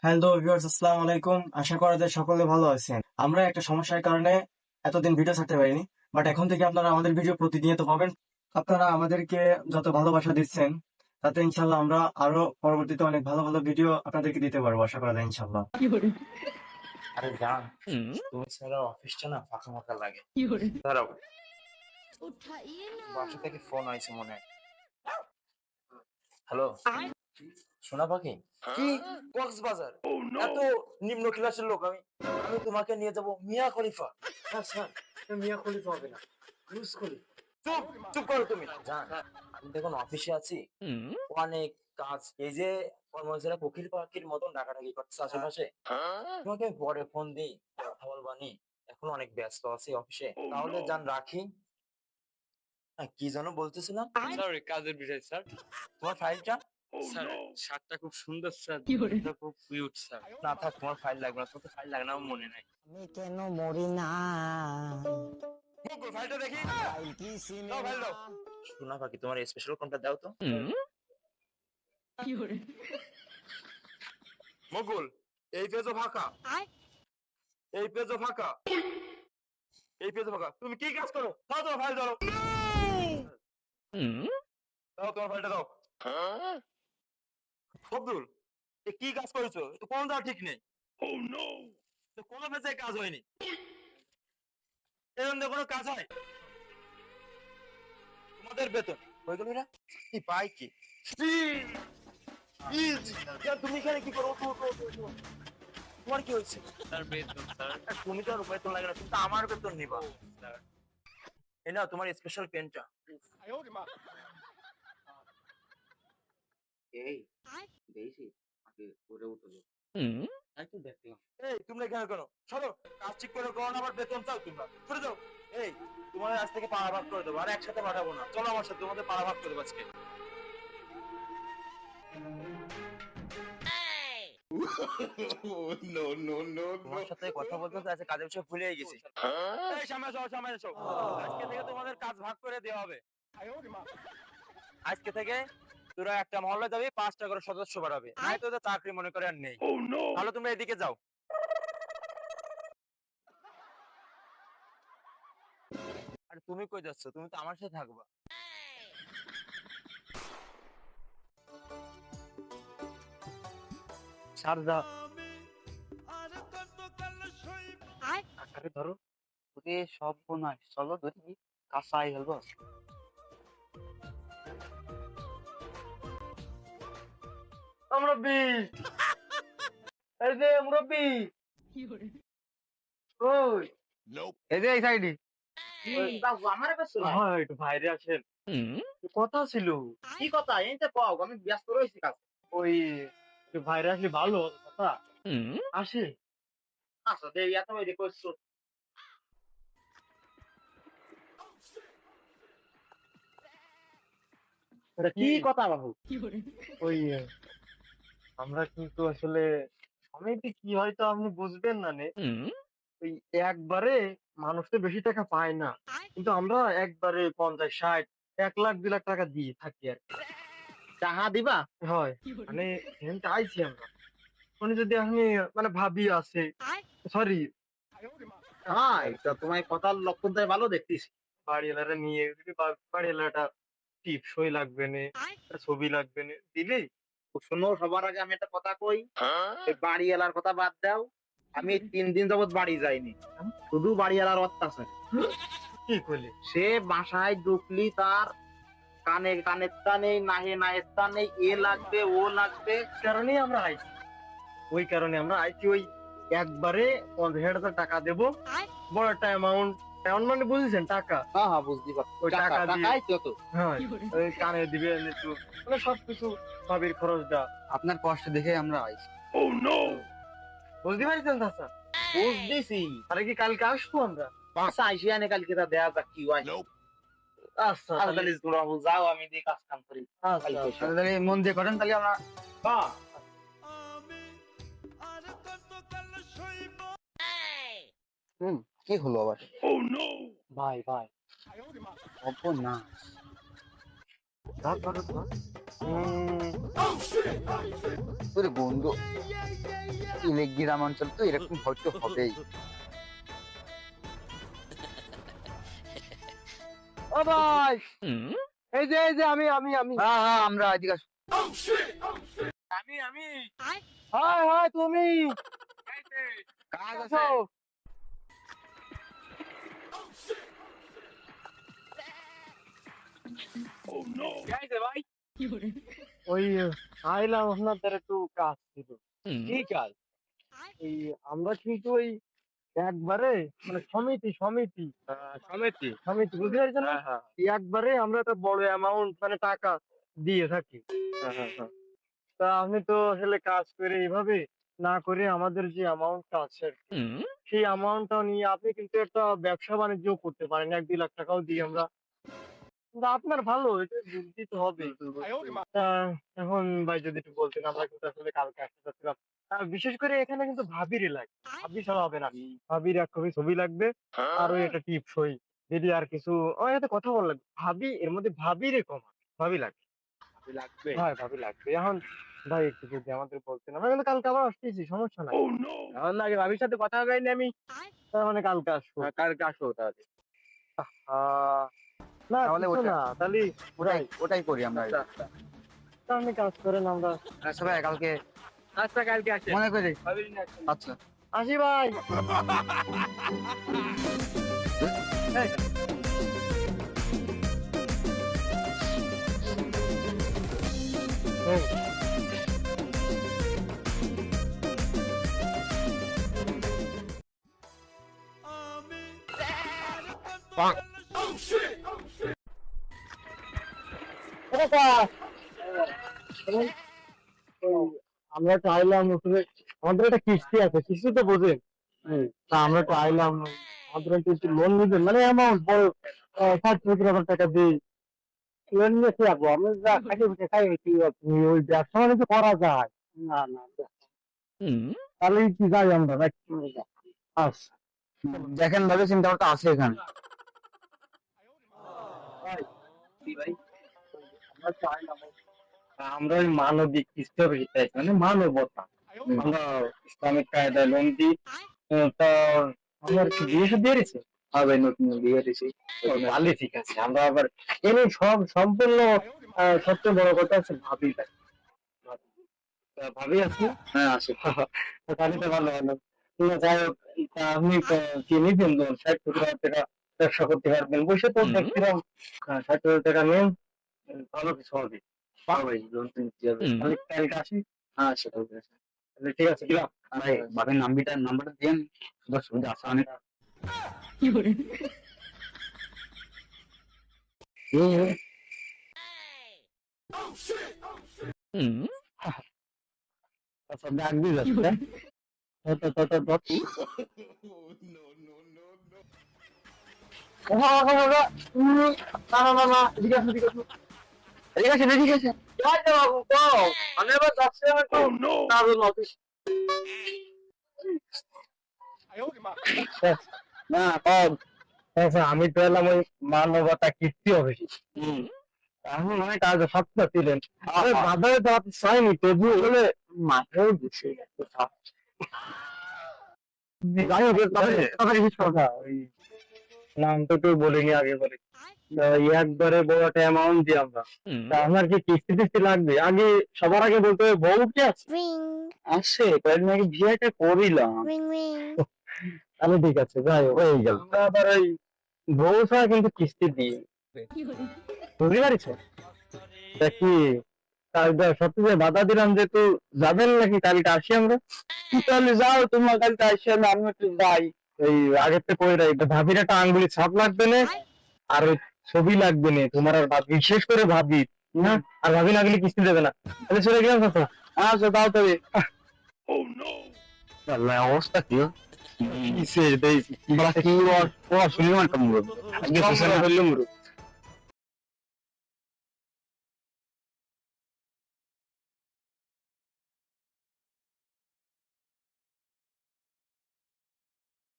Hello viewers, আসসালামু আলাইকুম। আশা করা যায় সকলে ভালো আছেন। আমরা একটা সমস্যার কারণে এতদিন ভিডিও ছাড়তে পারিনি, বাট এখন থেকে আপনারা আমাদের ভিডিও প্রতিনিয়ত পাবেন। আপনারা আমাদেরকে যত ভালোবাসা দিচ্ছেন, তাতে ইনশাল্লাহ আমরা আরো পরবর্তীতে অনেক ভালো ভালো ভিডিও আপনাদেরকে দিতে পারবো, আশা করা যায় ইনশাল্লাহ। আরে জান, তুমি ছাড়া অফিসটা না ফাঁকা ফাঁকা লাগে। দাঁড়াও, বাসা থেকে ফোন আইছে মনে হয়। হ্যালো, সোনা পাখি? কি কক্সবাজার? এত নিম্ন ক্লাসের লোক আমি? আমি তোমাকে নিয়ে যাব মিয়া খলিফা। স্যার, মিয়া খলিফা হবে না, ব্রুস খলিফা। চুপ চুপ করো তুমি। জান, আমি দেখুন অফিসে আছি, অনেক কাজ। এই যে কর্মচারীরা কোকিল পাখির মতন ডাকাডাকি করছে আশেপাশে, তোমাকে পরে ফোন দিই, কথা বলবানি। এখন অনেক ব্যস্ত আছি অফিসে, তাহলে জান রাখি। কি যেন বলতেছিলাম? স্যার কাজের বিষয় স্যার। তোমার ফাইলটা? স্যার শার্টটা খুব সুন্দর স্যার, এটা খুব কিউট স্যার। না থাক, তোমার ফাইল লাগবে না, তোমার ফাইল লাগে না আমার মনে নাই। আমি কেন মরি না? মুকুল, ফাইলটা দেখি। ফাইল কি দাও সিনেমা? ফাইল দাও। শোনা পাখি, তোমার স্পেশাল কোনটা দাও তো। মুকুল, এই পেজও ফাঁকা, এই পেজও ফাঁকা, এই পেজও ফাঁকা। তুমি কি কাজ করো? দাও তোমার ফাইল, ধরো। দাও তোমার ফাইলটা দাও। আব্দুল, এ কি কাজ করেছো? তো কোনটা ঠিক নেই। তো কোনো পেজে কাজ হয়নি। এরকম দিয়ে কোনো কাজ হয়? তোমাদের বেতন হয়ে গেল না? কি পাই কি? তুমি এখানে কি করো? ওঠো, ওঠো, ওঠো, ওঠো। তোমার কি হয়েছে? স্যার বেতন স্যার। তুমি তো আর বেতন লাগে না, তুমি তো আমার বেতন নিবা। স্যার এই নাও তোমার স্পেশাল পেনটা। এই দেখি আগে করে উঠলো তাই তো দেখলাম। এই তোমরা এখানে কেন? সরো, কাজ ঠিক করে করো না, আবার বেতন চাও তোমরা। সরে যাও। এই তোমার আজ থেকে পাড়া ভাগ করে দেবো, আর একসাথে পাঠাবো না। চলো আমার সাথে, তোমাদের পাড়া ভাগ করে দেবো আজকে। তোমার সাথে কথা বলতে বলতে আজকে কাজের বিষয়ে ভুলে গেছি। এই সামনে এসো, সামনে এসো। আজকে থেকে তোমাদের কাজ ভাগ করে দেওয়া হবে। আজকে থেকে তোরা একটা মহল্লা যাবি, 5টা করে সদস্য বাড়াবে। নাই তো ওদের চাকরি মনে করে আর নেই। তাহলে তোমরা এদিকে যাও। আর তুমি কই যাচ্ছ? তুমি তো আমার সাথে থাকবা। শারদা, আরে ধরো ওরে সব বোনাই চলো ধরি কাঁচাই হলবো। মুরব্বি, এই যে মুরব্বি, ওই এই যে এই সাইডে। বাবু আমার কাছে হ্যাঁ, একটু বাইরে আসেন, কথা ছিল। কি কথা এই তো পাও, আমি ব্যস্ত রয়েছি কাজ। ওই একটু বাইরে আসলে ভালো হতো কথা। আসে। আচ্ছা দেই এত ওই করছো। এটা কি কথা বাবু? ওই আমরা কিন্তু আসলে সময়টি কি হয়তো আপনি বুঝবেন না নে, ওই একবারে মানুষ তো বেশি টাকা পায় না, কিন্তু আমরা একবারে 50, 60, 1 লাখ 2 লাখ টাকা দিয়ে থাকি আর কি। চাহা দিবা? হয় মানে এখানে আইছি আমরা, মানে যদি আপনি মানে ভাবি আছে, সরি, হ্যাঁ এটা তোমার কথার লক্ষণটাই ভালো দেখতেছি। বাড়িওয়ালারা নিয়ে যদি বাড়িওয়ালাটা টিপসই লাগবে না, একটা ছবি লাগবে না দিলেই। শোনো, সবার আগে আমি একটা কথা কই, এই বাড়ি এলার কথা বাদ দাও। আমি এই 3 দিন যাবত বাড়ি যাইনি, শুধু বাড়ি এলার অত্যাচার। কি করলে? সে বাসায় ঢুকলি তার কানে কানের তা নেই, নাহে নাহের তা নেই, এ লাগবে ও লাগবে। কারণেই আমরা আইছি, ওই কারণে আমরা আইছি। ওই একবারে 50,000 টাকা দেবো, বড় একটা অ্যামাউন্ট। অ্যামাউন্ট মানে বুঝেছেন, টাকা। হ্যাঁ হ্যাঁ বুঝতে পারছি, ওই টাকা দিয়ে টাকাই যত। হ্যাঁ, ওই কানে দিবেন একটু, মানে সবকিছু সবের খরচটা। আপনার কষ্ট দেখে আমরা আইছি। বুঝতে পারছেন চাচা? বুঝতেছি। তাহলে কি কালকে আসবো আমরা? আচ্ছা আইসি আনে কালকে, তা দেয়া যাক কি হয়। আচ্ছা তাহলে, তাহলে তোমরা যাও, আমি দিয়ে কাজ কাম করি। আচ্ছা কালকে এসো। তাহলে মন দিয়ে করেন, তাহলে আমরা। হ্যাঁ কি হলো আবার? ভাই ভাই, না ধর ধর ধর। তোর বন্ধু গ্রাম অঞ্চল তো এরকম হয়তো হবেই। ও ভাই, এই যে আমি হ্যাঁ হ্যাঁ আমরা এদিকে আসো। আমি হাই হাই তুমি কাজ আছে? ভাই ওই আইলাম আপনাদের একটু কাজ ছিল। কি কাজ? এই আমরা কিন্তু ওই একবারে মানে সমিতি সমিতি সমিতি? সমিতি বুঝতে পারছেন না? হ্যাঁ হ্যাঁ এই একবারে আমরা একটা বড় অ্যামাউন্ট মানে টাকা দিয়ে থাকি। হ্যাঁ। তা আপনি তো আসলে কাজ করে এইভাবে না করে আমাদের যে অ্যামাউন্টটা আছে আর কি, সেই অ্যামাউন্টটা নিয়ে আপনি কিন্তু একটা ব্যবসা বাণিজ্য করতে পারেন, 1-2 লাখ টাকাও দিই আমরা। কিন্তু আপনার ভালো এটা বুঝতে তো হবে। তা এখন ভাই যদি একটু বলতেন, আমরা কিন্তু আসলে কালকে আসতে চাচ্ছিলাম। বিশেষ করে এখানে কিন্তু ভাবির লাগে, ভাবি ছাড়া হবে না। ভাবির এক কপি ছবি লাগবে, আর ওই একটা টিপসই যদি আর কিছু আমার সাথে কথা বলা লাগবে। ভাবি এর মধ্যে ভাবিরে কম ভাবি লাগবে। লাগবে? হ্যাঁ ভাবি লাগবে। এখন ভাই একটু যদি আমাদের বলতেন, আমরা কিন্তু কালকে আবার আসতেছি, সমস্যা নাই। এখন আগে ভাবির সাথে কথা হয়নি আমি। তার মানে কালকে আসবো। কালকে আসো তাহলে। আহ, না তাহলে কিছু ওটা না, তাহলে ওটাই ওটাই করি আমরা। আপনি কাজ করেন, আমরা আচ্ছা ভাই কালকে আচ্ছা কালকে আসে মনে করে। ভাবির নিয়ে আসেন। আচ্ছা আসি ভাই। এই, এই, ও কাকা, ওই আমরা তো আইলাম আসলে, আমাদের একটা কিস্তি আছে, কিস্তি তো বোঝেন। তা আমরা তো আইলাম, আমাদের একটু লোন নিবেন মানে অ্যামাউন্ট বড় 60-70 হাজার টাকা দিই। লোন নিয়ে কি আসবো, আমরা যা খাইতে পিঠে খাই কি আপনি ওই ব্যবসা বাণিজ্য করা যায়? না না, তাহলে কি যাই আমরা নাকি? আচ্ছা দেখেন ভাবে চিন্তা ভাবনা আছে এখানে। ভাই, আমরা তো আইলাম, আমরা ওই মানবিক স্তরে চাই মানে মানবতা, আমরা ইসলামিক কায়দায় লোন দিই। তো আমার কি বিয়ে শাদী হয়েছে? হবে নতুন বিয়ে দিছি। তাহলে ঠিক আছে, আমরা আবার এমনি সব সম্পূর্ণ সবচেয়ে বড় কথা হচ্ছে ভাবি লাগে। ভাবি আছে? হ্যাঁ আছে। তাহলে তো ভালো হলো। ঠিক আছে, যাই হোক, তা আপনি কি নিবেন লোন? 60-70 হাজার টাকা ব্যবসা করতে পারবেন, বসে তো দেখছিলাম 60 হাজার টাকা নেন, ভালো কিছু হবে। পাবে লোন নিতে হবে। তাহলে কালকে আসি। হ্যাঁ সেটা হবে। তাহলে ঠিক আছে, গেলাম। ভাই বাপের নাম্বারটা দিন, সুবিধা সুবিধা আছে অনেক। আচ্ছা, ডাক দিয়ে যাচ্ছে। না, এদিকে আসো, এদিকে আসো। ঠিক আছে ঠিক আছে। যাই তো বাবু, তো আমি এবার যাচ্ছি, আমি একটু কাজের অফিস। না কম। আচ্ছা, আমি তো এলাম ওই মানবতা কীর্তি অফিসে। আমি মনে কাজ সপ্তাহ ছিলেন, আরে বাধারে তো আপনি চাইনি, তবু বলে মাথায় দিচ্ছে। যাই হোক, তারপরে কিছু কথা, ওই নাম তো কেউ বলিনি আগে বলে। তো এই একবারে বড় একটা অ্যামাউন্ট দিই আমরা। তা আপনার কি কিস্তি টিস্তি লাগবে? আগে সবার আগে বলতে হবে বউ কি আছে? Ring, আছে কয়েকদিন আগে বিয়েটা করিলাম। ring, ring. তাহলে ঠিক আছে, যাই হোক, হয়ে গেল। আমরা আবার ওই বউ ছাড়া কিন্তু কিস্তি দিই, বুঝতে পারছো? তা কি সত্যি বাধা দিলাম যে তুই যাবেন নাকি কালকে আসি আমরা? তাহলে যাও তোমার কালকে আসি, আমি একটু যাই। এই আগের থেকে কই রাখবে, ভাবির একটা আঙ্গুলি ছাপ লাগবে না, আর ওই ছবি লাগবে না তোমার, আর ভাবি বিশেষ করে ভাবি না, আর ভাবি না গেলে কিস্তি দেবে না। তাহলে চলে গেলাম কথা। আচ্ছা দাও তবে। আল্লাহ অবস্থা কি? কিসে দেই কি শুনলাম একটা মুরব্বী। মুরব্বী